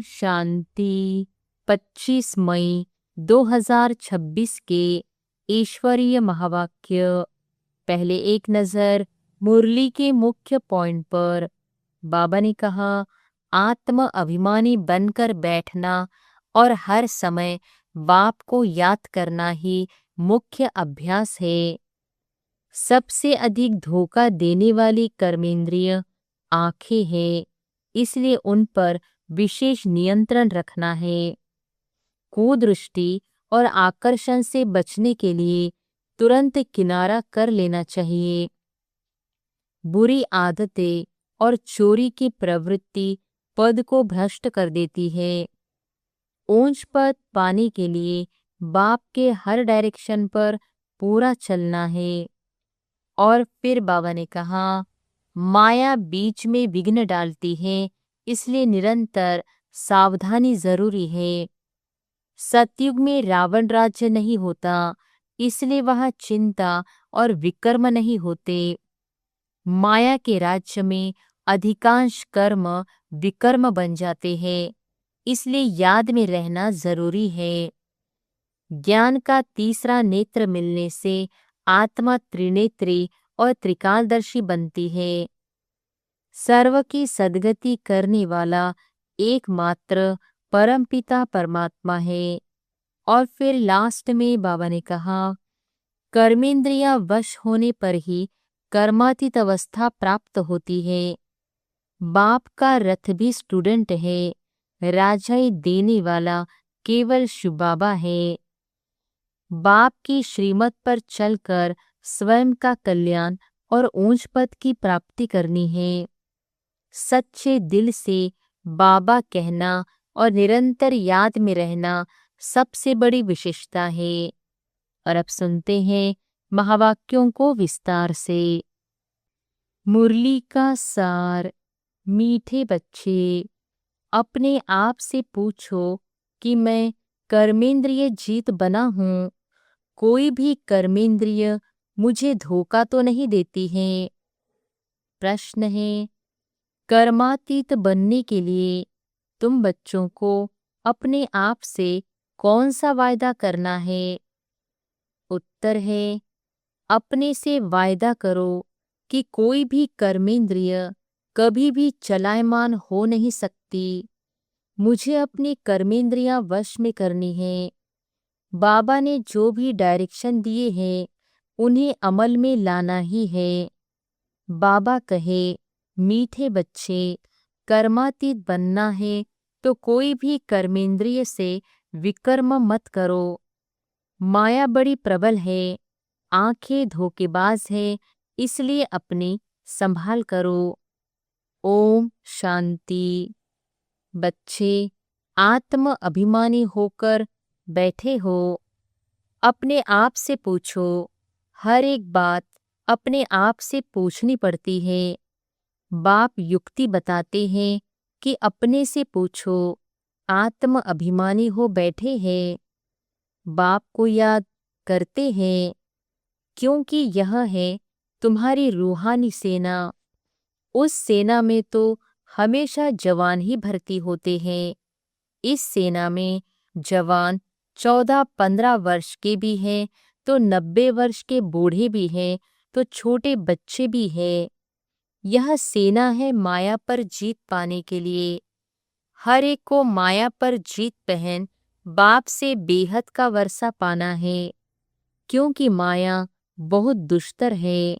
शांति। 25 मई 2026 के ईश्वरीय महावाक्य। पहले एक नज़र मुरली के मुख्य पॉइंट पर। बाबा ने कहा, आत्म अभिमानी बनकर बैठना और हर समय बाप को याद करना ही मुख्य अभ्यास है। सबसे अधिक धोखा देने वाली कर्मेंद्रिय आंखें हैं, इसलिए उन पर विशेष नियंत्रण रखना है। कुदृष्टि और आकर्षण से बचने के लिए तुरंत किनारा कर लेना चाहिए। बुरी आदतें और चोरी की प्रवृत्ति पद को भ्रष्ट कर देती है। ऊंच पद पाने के लिए बाप के हर डायरेक्शन पर पूरा चलना है। और फिर बाबा ने कहा, माया बीच में विघ्न डालती है, इसलिए निरंतर सावधानी जरूरी है। सतयुग में रावण राज्य नहीं होता, इसलिए वहां चिंता और विकर्म नहीं होते। माया के राज्य में अधिकांश कर्म विकर्म बन जाते हैं, इसलिए याद में रहना जरूरी है। ज्ञान का तीसरा नेत्र मिलने से आत्मा त्रिनेत्री और त्रिकालदर्शी बनती है। सर्व की सद्गति करने वाला एकमात्र परमपिता परमात्मा है। और फिर लास्ट में बाबा ने कहा, कर्मेंद्रिया वश होने पर ही कर्मातीत अवस्था प्राप्त होती है। बाप का रथ भी स्टूडेंट है, राजाई देने वाला केवल शिव बाबा है। बाप की श्रीमत पर चलकर स्वयं का कल्याण और ऊंच पद की प्राप्ति करनी है। सच्चे दिल से बाबा कहना और निरंतर याद में रहना सबसे बड़ी विशेषता है। और अब सुनते हैं महावाक्यों को विस्तार से। मुरली का सार। मीठे बच्चे, अपने आप से पूछो कि मैं कर्मेंद्रिय जीत बना हूँ। कोई भी कर्मेंद्रिय मुझे धोखा तो नहीं देती है। प्रश्न है, कर्मातीत बनने के लिए तुम बच्चों को अपने आप से कौन सा वायदा करना है? उत्तर है, अपने से वायदा करो कि कोई भी कर्मेंद्रिय कभी भी चलायमान हो नहीं सकती। मुझे अपनी कर्मेंद्रियां वश में करनी है। बाबा ने जो भी डायरेक्शन दिए हैं उन्हें अमल में लाना ही है। बाबा कहे, मीठे बच्चे, कर्मातीत बनना है तो कोई भी कर्मेंद्रिय से विकर्म मत करो। माया बड़ी प्रबल है, आंखें धोखेबाज है, इसलिए अपनी संभाल करो। ओम शांति। बच्चे, आत्म अभिमानी होकर बैठे हो। अपने आप से पूछो, हर एक बात अपने आप से पूछनी पड़ती है। बाप युक्ति बताते हैं कि अपने से पूछो, आत्म अभिमानी हो बैठे हैं। बाप को याद करते हैं, क्योंकि यह है तुम्हारी रूहानी सेना। उस सेना में तो हमेशा जवान ही भर्ती होते हैं। इस सेना में जवान 14-15 वर्ष के भी हैं, तो 90 वर्ष के बूढ़े भी हैं, तो छोटे बच्चे भी हैं। यह सेना है माया पर जीत पाने के लिए। हर एक को माया पर जीत पहन बाप से बेहद का वर्षा पाना है, क्योंकि माया बहुत दुष्टर है।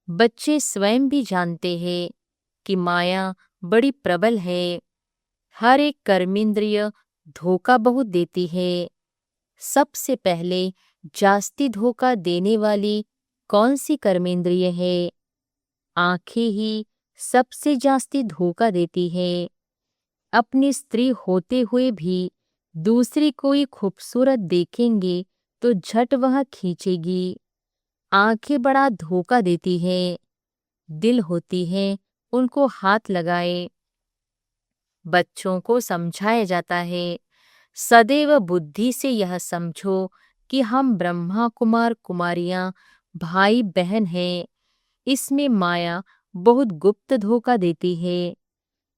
बच्चे स्वयं भी जानते हैं कि माया बड़ी प्रबल है। हर एक कर्मेंद्रिय धोखा बहुत देती है। सबसे पहले जास्ती धोखा देने वाली कौन सी कर्मेंद्रिय है? आंखें ही सबसे जास्ती धोखा देती है। अपनी स्त्री होते हुए भी दूसरी कोई खूबसूरत देखेंगे तो झट वह खींचेगी। आंखें बड़ा धोखा देती है। दिल होती है, उनको हाथ लगाए। बच्चों को समझाया जाता है, सदैव बुद्धि से यह समझो कि हम ब्रह्मा कुमार कुमारियां भाई बहन हैं। इसमें माया बहुत गुप्त धोखा देती है।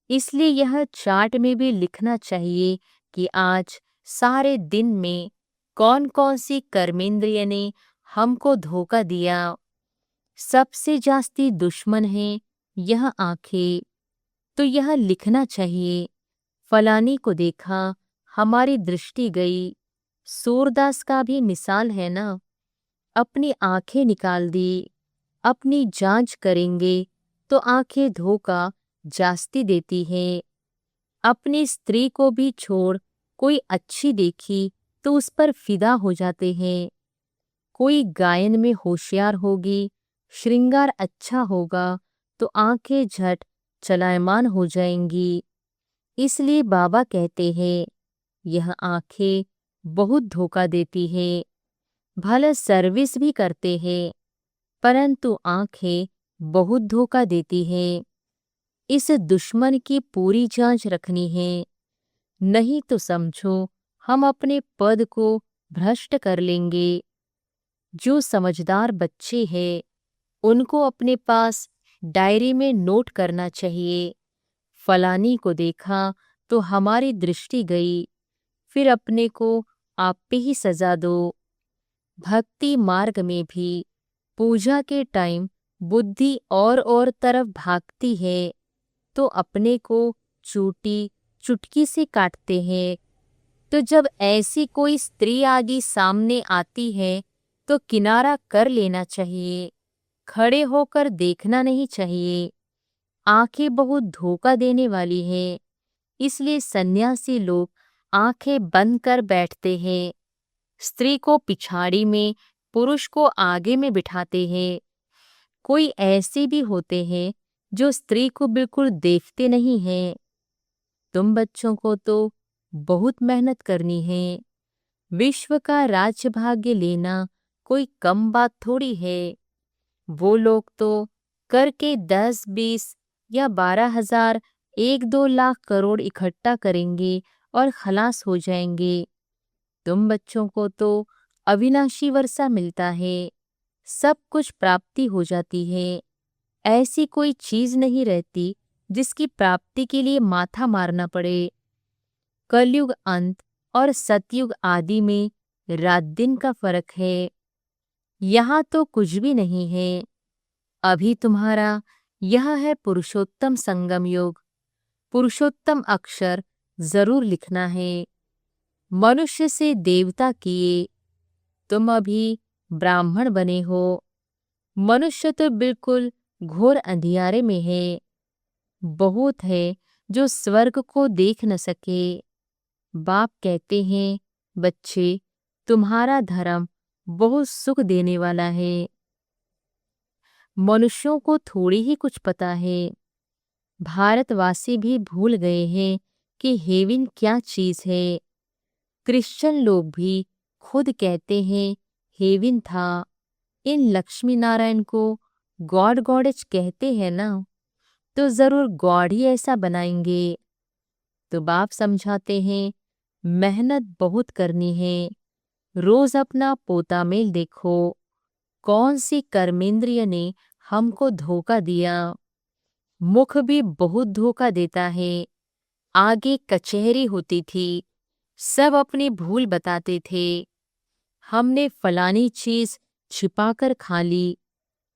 इसलिए यह चार्ट में भी लिखना चाहिए कि आज सारे दिन में कौन कौन सी कर्मेंद्रिय ने हमको धोखा दिया। सबसे जास्ती दुश्मन है यह आंखें। तो यह लिखना चाहिए, फलानी को देखा, हमारी दृष्टि गई। सूरदास का भी मिसाल है ना, अपनी आंखें निकाल दी। अपनी जांच करेंगे तो आंखें धोखा जास्ती देती है। अपनी स्त्री को भी छोड़ कोई अच्छी देखी तो उस पर फिदा हो जाते हैं। कोई गायन में होशियार होगी, श्रृंगार अच्छा होगा तो आंखें झट चलायमान हो जाएंगी। इसलिए बाबा कहते हैं यह आंखें बहुत धोखा देती है। भले सर्विस भी करते हैं परंतु आंखें बहुत धोखा देती है। इस दुश्मन की पूरी जांच रखनी है, नहीं तो समझो हम अपने पद को भ्रष्ट कर लेंगे। जो समझदार बच्चे हैं उनको अपने पास डायरी में नोट करना चाहिए, फलानी को देखा तो हमारी दृष्टि गई, फिर अपने को आप पे ही सजा दो। भक्ति मार्ग में भी पूजा के टाइम बुद्धि और तरफ भागती है तो अपने को चूटी चुटकी से काटते हैं। तो जब ऐसी कोई स्त्री आदि सामने आती है तो किनारा कर लेना चाहिए, खड़े होकर देखना नहीं चाहिए। आंखें बहुत धोखा देने वाली है, इसलिए सन्यासी लोग आंखें बंद कर बैठते हैं। स्त्री को पिछाड़ी में, पुरुष को आगे में बिठाते हैं। कोई ऐसे भी होते हैं जो स्त्री को बिल्कुल देखते नहीं हैं। तुम बच्चों को तो बहुत मेहनत करनी है। विश्व का राज्य भाग्य लेना कोई कम बात थोड़ी है। वो लोग तो करके 10, 20 या 12,000, 1-2 लाख करोड़ इकट्ठा करेंगे और खलास हो जाएंगे। तुम बच्चों को तो अविनाशी वर्षा मिलता है, सब कुछ प्राप्ति हो जाती है। ऐसी कोई चीज नहीं रहती जिसकी प्राप्ति के लिए माथा मारना पड़े। कलयुग अंत और सतयुग आदि में रात दिन का फर्क है, यहाँ तो कुछ भी नहीं है। अभी तुम्हारा यह है पुरुषोत्तम संगम योग। पुरुषोत्तम अक्षर जरूर लिखना है। मनुष्य से देवता किए, तुम अभी ब्राह्मण बने हो। मनुष्य तो बिल्कुल घोर अंधियारे में है। बहुत है जो स्वर्ग को देख न सके। बाप कहते हैं बच्चे, तुम्हारा धर्म बहुत सुख देने वाला है। मनुष्यों को थोड़ी ही कुछ पता है। भारतवासी भी भूल गए हैं कि हेवन क्या चीज है। क्रिश्चियन लोग भी खुद कहते हैं हेवन था। इन लक्ष्मी नारायण को गॉड गॉडेज कहते हैं ना, तो जरूर गॉड ही ऐसा बनाएंगे। तो बाप समझाते हैं मेहनत बहुत करनी है। रोज अपना पोता मेल देखो, कौन सी कर्मेंद्रिय ने हमको धोखा दिया। मुख भी बहुत धोखा देता है। आगे कचहरी होती थी, सब अपनी भूल बताते थे। हमने फलानी चीज छिपाकर खा ली।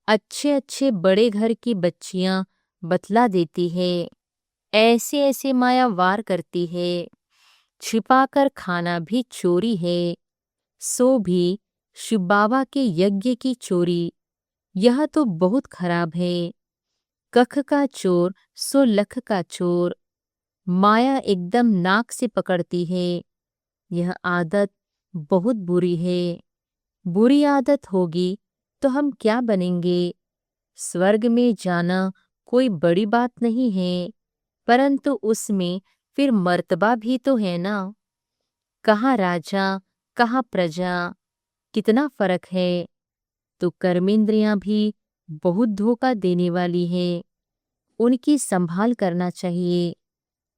अच्छे अच्छे बड़े घर की बच्चियां बतला देती है, ऐसे ऐसे माया वार करती है। छिपाकर खाना भी चोरी है, सो भी शिव बाबा के यज्ञ की चोरी। यह तो बहुत खराब है। कख का चोर सो लख का चोर। माया एकदम नाक से पकड़ती है। यह आदत बहुत बुरी है। बुरी आदत होगी तो हम क्या बनेंगे। स्वर्ग में जाना कोई बड़ी बात नहीं है, परंतु उसमें फिर मर्तबा भी तो है ना। कहाँ राजा, कहाँ प्रजा, कितना फर्क है। तो कर्मेंद्रियां भी बहुत धोखा देने वाली है, उनकी संभाल करना चाहिए।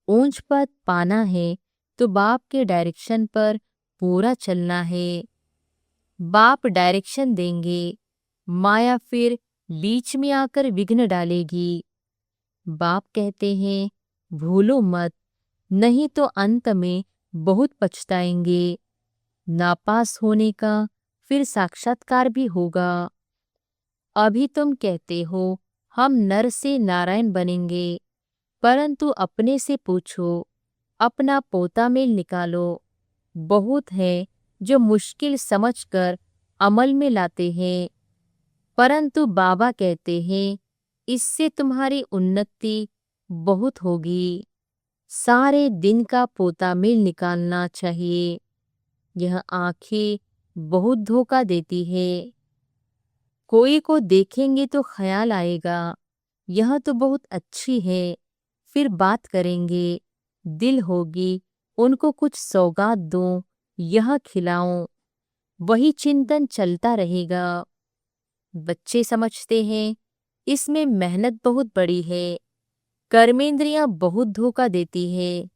ऊंच पद पाना है तो बाप के डायरेक्शन पर पूरा चलना है। बाप डायरेक्शन देंगे, माया फिर बीच में आकर विघ्न डालेगी। बाप कहते हैं भूलो मत, नहीं तो अंत में बहुत पछताएंगे। नापास होने का फिर साक्षात्कार भी होगा। अभी तुम कहते हो हम नर से नारायण बनेंगे, परंतु अपने से पूछो, अपना पोता मेल निकालो। बहुत है जो मुश्किल समझकर अमल में लाते हैं, परंतु बाबा कहते हैं इससे तुम्हारी उन्नति बहुत होगी। सारे दिन का पोता मेल निकालना चाहिए। यह आंखें बहुत धोखा देती है। कोई को देखेंगे तो ख्याल आएगा यह तो बहुत अच्छी है, फिर बात करेंगे। दिल होगी उनको कुछ सौगात दूं, यह खिलाऊं, वही चिंतन चलता रहेगा। बच्चे समझते हैं इसमें मेहनत बहुत बड़ी है, कर्मेंद्रियां बहुत धोखा देती है।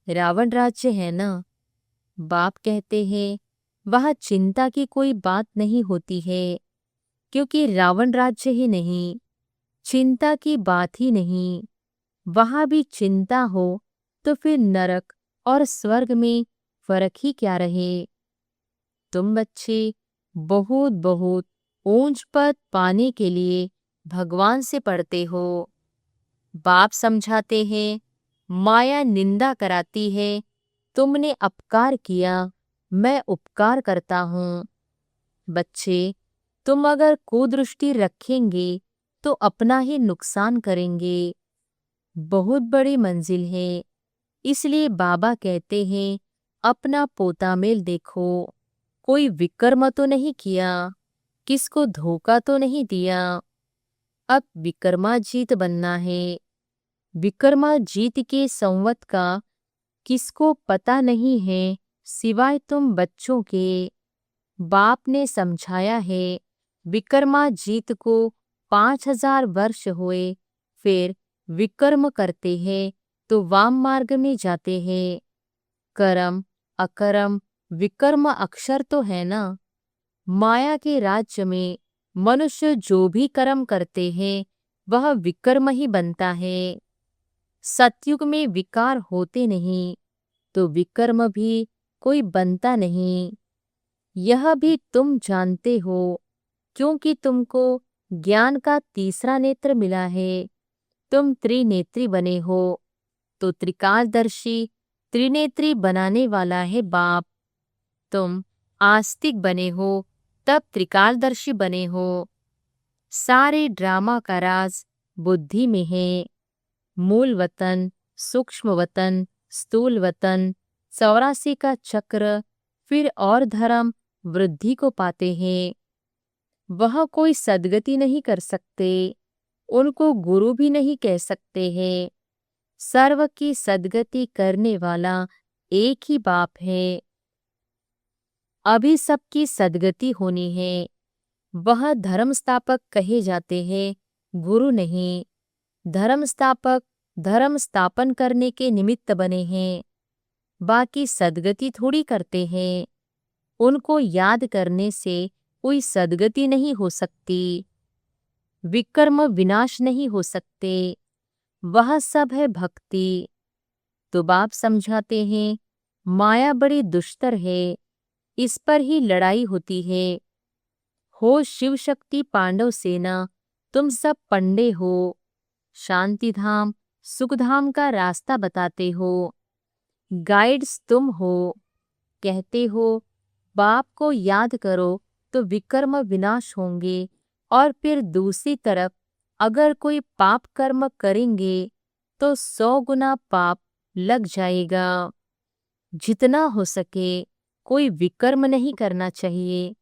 रावण राज्य है ना। बाप कहते हैं वहाँ चिंता की कोई बात नहीं होती है, क्योंकि रावण राज्य ही नहीं, चिंता की बात ही नहीं। वहाँ भी चिंता हो तो फिर नरक और स्वर्ग में फर्क ही क्या रहे। तुम बच्चे बहुत बहुत ऊंच पद पाने के लिए भगवान से पढ़ते हो। बाप समझाते हैं माया निंदा कराती है, तुमने अपकार किया, मैं उपकार करता हूँ। बच्चे तुम अगर कुदृष्टि रखेंगे तो अपना ही नुकसान करेंगे। बहुत बड़ी मंजिल है, इसलिए बाबा कहते हैं अपना पोता मेल देखो। कोई विकर्म तो नहीं किया, किसको धोखा तो नहीं दिया। अब विक्रमाजीत बनना है। विक्रमाजीत के संवत का किसको पता नहीं है सिवाय तुम बच्चों के। बाप ने समझाया है विक्रमाजीत को 5000 वर्ष हुए, फिर विकर्म करते हैं तो वाम मार्ग में जाते हैं। कर्म अकर्म विकर्म अक्षर तो है ना। माया के राज्य में मनुष्य जो भी कर्म करते हैं वह विकर्म ही बनता है। सतयुग में विकार होते नहीं तो विकर्म भी कोई बनता नहीं। यह भी तुम जानते हो, क्योंकि तुमको ज्ञान का तीसरा नेत्र मिला है। तुम त्रिनेत्री बने हो तो त्रिकालदर्शी त्रिनेत्री बनाने वाला है बाप। तुम आस्तिक बने हो तब त्रिकालदर्शी बने हो। सारे ड्रामा का राज बुद्धि में है। मूल वतन, सूक्ष्म वतन, स्थूल वतन, 84 का चक्र, फिर और धर्म वृद्धि को पाते हैं। वह कोई सद्गति नहीं कर सकते, उनको गुरु भी नहीं कह सकते हैं। सर्व की सद्गति करने वाला एक ही बाप है। अभी सबकी सद्गति होनी है। वह धर्म स्थापक कहे जाते हैं, गुरु नहीं। धर्म स्थापक धर्म स्थापन करने के निमित्त बने हैं, बाकी सद्गति थोड़ी करते हैं। उनको याद करने से कोई सद्गति नहीं हो सकती। विकर्म विनाश नहीं हो सकते, वह सब है भक्ति। तो बाप समझाते हैं माया बड़ी दुष्टर है, इस पर ही लड़ाई होती है। हो शिव शक्ति पांडव सेना, तुम सब पंडे हो। शांति धाम सुखधाम का रास्ता बताते हो। गाइड्स तुम हो। कहते हो बाप को याद करो तो विकर्म विनाश होंगे, और फिर दूसरी तरफ अगर कोई पाप कर्म करेंगे तो 100 गुना पाप लग जाएगा। जितना हो सके कोई विकर्म नहीं करना चाहिए।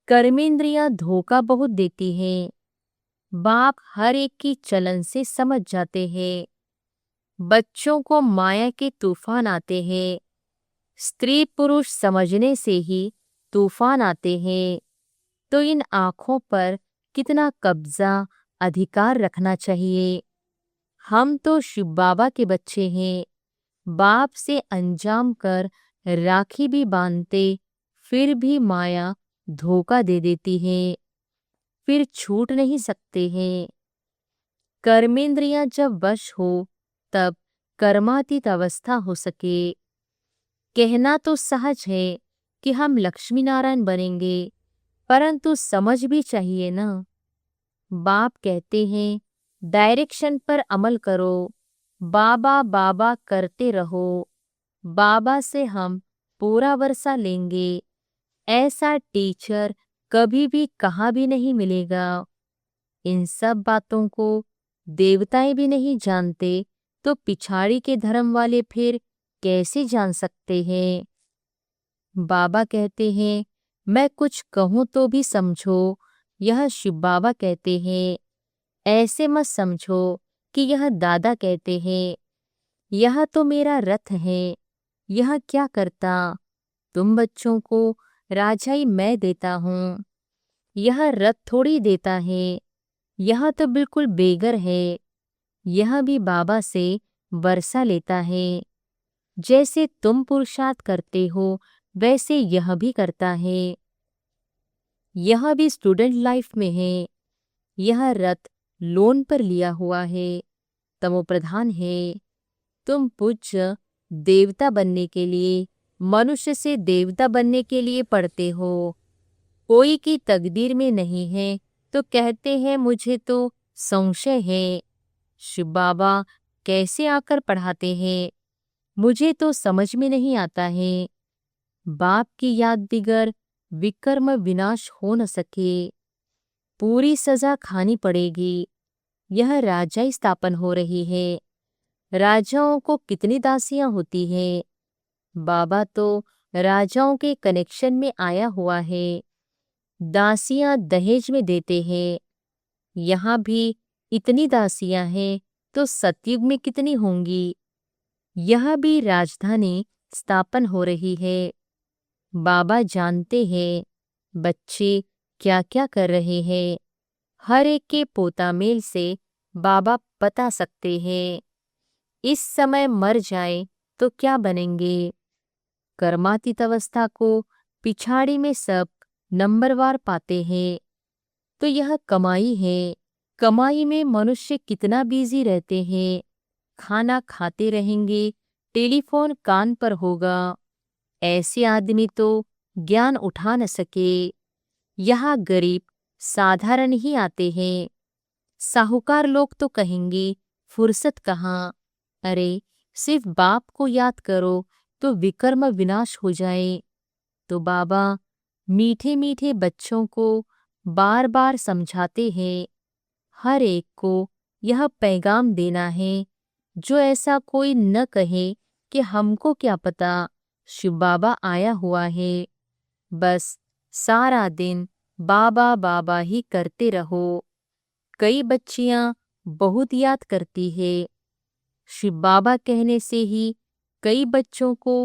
कर्मेंद्रियां धोखा बहुत देती हैं। बाप हर एक की चलन से समझ जाते हैं। बच्चों को माया के तूफान आते हैं। स्त्री पुरुष समझने से ही तूफान आते हैं। तो इन आँखों पर कितना कब्जा अधिकार रखना चाहिए। हम तो शिव बाबा के बच्चे हैं। बाप से अंजाम कर राखी भी बांधते, फिर भी माया धोखा दे देती है, फिर छूट नहीं सकते हैं। कर्मेंद्रियां जब वश हो तब कर्मातीत अवस्था हो सके। कहना तो सहज है कि हम लक्ष्मी नारायण बनेंगे, परंतु समझ भी चाहिए ना। बाप कहते हैं डायरेक्शन पर अमल करो, बाबा बाबा करते रहो, बाबा से हम पूरा वर्षा लेंगे। ऐसा टीचर कभी भी कहाँ भी नहीं मिलेगा। इन सब बातों को देवताएं भी नहीं जानते तो पिछाड़ी के धर्म वाले फिर कैसे जान सकते हैं। बाबा कहते हैं मैं कुछ कहूँ तो भी समझो। यह शिव बाबा कहते हैं ऐसे मत समझो कि यह दादा कहते हैं। यह तो मेरा रथ है, यह क्या करता। तुम बच्चों को राजाई मैं देता हूँ, यह रथ थोड़ी देता है। यह तो बिल्कुल बेगर है। यह भी बाबा से वर्षा लेता है। जैसे तुम पुरुषार्थ करते हो वैसे यह भी करता है। यह भी स्टूडेंट लाइफ में है। यह रथ लोन पर लिया हुआ है, तमोप्रधान है। तुम पूज्य देवता बनने के लिए, मनुष्य से देवता बनने के लिए पढ़ते हो। कोई की तकदीर में नहीं है तो कहते हैं मुझे तो संशय है। शिव बाबा कैसे आकर पढ़ाते हैं, मुझे तो समझ में नहीं आता है। बाप की याद बिगर विकर्म विनाश हो न सके। पूरी सजा खानी पड़ेगी। यह राजाई स्थापन हो रही है। राजाओं को कितनी दासियां होती हैं। बाबा तो राजाओं के कनेक्शन में आया हुआ है। दासियां दहेज में देते हैं। यहाँ भी इतनी दासियां हैं तो सतयुग में कितनी होंगी। यह भी राजधानी स्थापन हो रही है। बाबा जानते हैं बच्चे क्या क्या कर रहे हैं। हर एक के पोता मेल से बाबा बता सकते हैं। इस समय मर जाए तो क्या बनेंगे। कर्मातीत अवस्था को पिछाड़ी में सब नंबरवार पाते हैं। तो यह कमाई है। कमाई में मनुष्य कितना बिजी रहते हैं। खाना खाते रहेंगे, टेलीफोन कान पर होगा। ऐसे आदमी तो ज्ञान उठा न सके। यहाँ गरीब साधारण ही आते हैं। साहूकार लोग तो कहेंगे फुर्सत कहाँ। अरे सिर्फ बाप को याद करो तो विकर्म विनाश हो जाए। तो बाबा मीठे मीठे बच्चों को बार बार समझाते हैं। हर एक को यह पैगाम देना है। जो ऐसा कोई न कहे कि हमको क्या पता, शिव बाबा आया हुआ है। बस सारा दिन बाबा बाबा ही करते रहो। कई बच्चियां बहुत याद करती है। शिव बाबा कहने से ही कई बच्चों को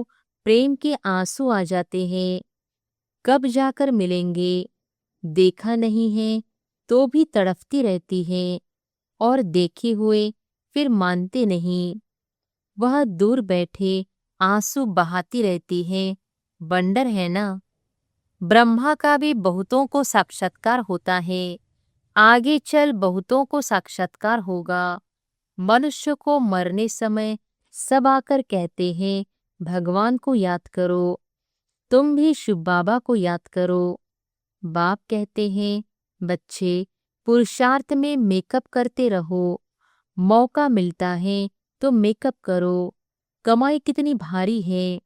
प्रेम के आंसू आ जाते हैं। कब जाकर मिलेंगे, देखा नहीं है तो भी तड़पती रहती है और देखे हुए फिर मानते नहीं। वह दूर बैठे आंसू बहाती रहती है। बंडर है ना। ब्रह्मा का भी बहुतों को साक्षात्कार होता है। आगे चल बहुतों को साक्षात्कार होगा। मनुष्य को मरने समय सब आकर कहते हैं भगवान को याद करो। तुम भी शिव बाबा को याद करो। बाप कहते हैं बच्चे पुरुषार्थ में मेकअप करते रहो। मौका मिलता है तो मेकअप करो। कमाई कितनी भारी है।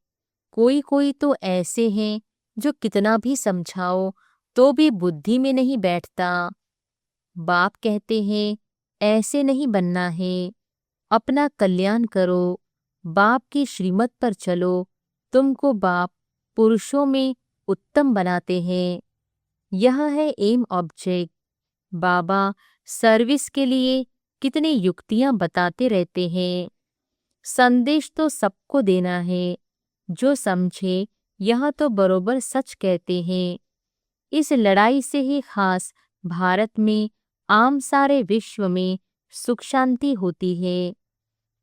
कोई कोई तो ऐसे हैं जो कितना भी समझाओ तो भी बुद्धि में नहीं बैठता। बाप कहते हैं ऐसे नहीं बनना है। अपना कल्याण करो, बाप की श्रीमत पर चलो। तुमको बाप पुरुषों में उत्तम बनाते हैं। यह है एम ऑब्जेक्ट। बाबा सर्विस के लिए कितनी युक्तियां बताते रहते हैं। संदेश तो सबको देना है। जो समझे यह तो बरोबर सच कहते हैं। इस लड़ाई से ही खास भारत में आम सारे विश्व में सुख शांति होती है।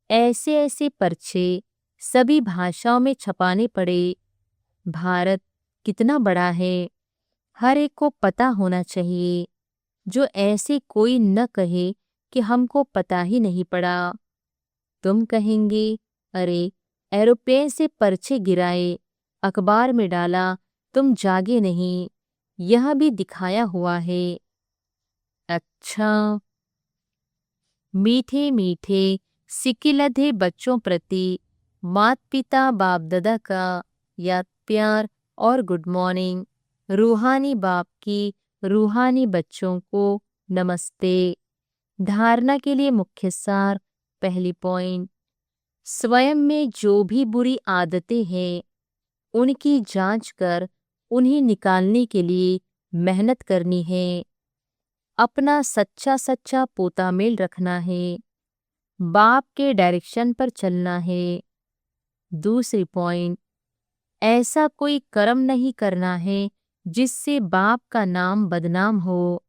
ऐसे ऐसे पर्चे सभी भाषाओं में छपाने पड़े। भारत कितना बड़ा है, हर एक को पता होना चाहिए। जो ऐसे कोई न कहे कि हमको पता ही नहीं पड़ा। तुम कहेंगे, अरे एरोप्लेन से पर्चे गिराए, अखबार में डाला, तुम जागे नहीं, यह भी दिखाया हुआ है। अच्छा। मीठे मीठे सिकिलधे बच्चों प्रति माता पिता बाप दादा का याद प्यार और गुड मॉर्निंग। रूहानी बाप की रूहानी बच्चों को नमस्ते। धारणा के लिए मुख्य सार। पहली पॉइंट, स्वयं में जो भी बुरी आदतें हैं उनकी जांच कर उन्हें निकालने के लिए मेहनत करनी है। अपना सच्चा सच्चा पोता मेल रखना है। बाप के डायरेक्शन पर चलना है। दूसरी पॉइंट, ऐसा कोई कर्म नहीं करना है जिससे बाप का नाम बदनाम हो।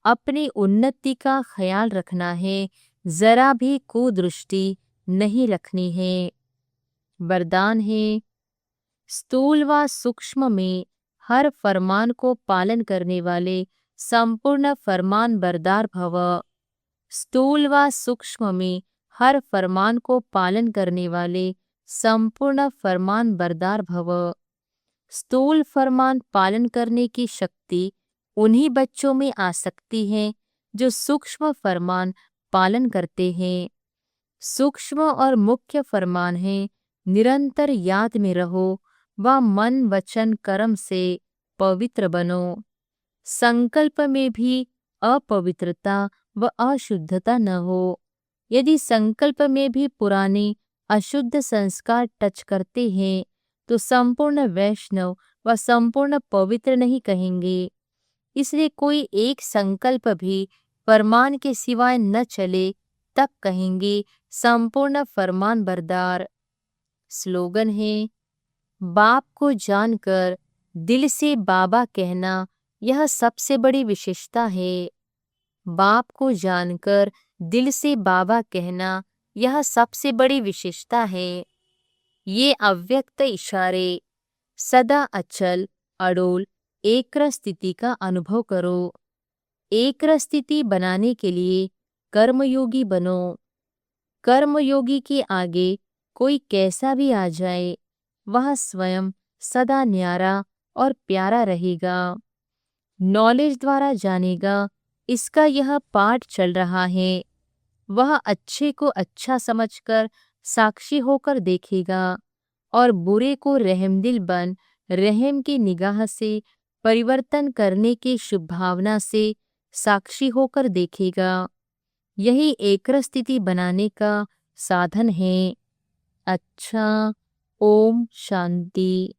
अपनी उन्नति का ख्याल रखना है, जरा भी कुदृष्टि नहीं रखनी है। वरदान है, स्थूल व सूक्ष्म में हर फरमान को पालन करने वाले संपूर्ण फरमान बरदार भव। स्थूल व सूक्ष्म में हर फरमान को पालन करने वाले संपूर्ण फरमान बरदार भव। स्थूल फरमान पालन करने की शक्ति उन्हीं बच्चों में आ सकती है जो सूक्ष्म फरमान पालन करते हैं। सूक्ष्म और मुख्य फरमान है, निरंतर याद में रहो व मन वचन कर्म से पवित्र बनो। संकल्प में भी अपवित्रता व अशुद्धता न हो। यदि संकल्प में भी पुराने अशुद्ध संस्कार टच करते हैं तो संपूर्ण वैष्णव व संपूर्ण पवित्र नहीं कहेंगे। इसलिए कोई एक संकल्प भी फरमान के सिवाय न चले तब कहेंगे संपूर्ण फरमान बरदार। स्लोगन है, बाप को जानकर दिल से बाबा कहना यह सबसे बड़ी विशेषता है। बाप को जानकर दिल से बाबा कहना यह सबसे बड़ी विशेषता है। ये अव्यक्त इशारे सदा अचल अडोल एक्रस स्थिति का अनुभव करो। एक्रस स्थिति बनाने के लिए कर्मयोगी बनो। कर्मयोगी के आगे कोई कैसा भी आ जाए वह स्वयं सदा न्यारा और प्यारा रहेगा। नॉलेज द्वारा जानेगा, इसका यह पाठ चल रहा है। वह अच्छे को अच्छा समझकर साक्षी होकर देखेगा और बुरे को रहमदिल बन रहम की निगाह से परिवर्तन करने की शुभ भावना से साक्षी होकर देखेगा। यही एक्रस स्थिति बनाने का साधन है। अच्छा, ओम शांति।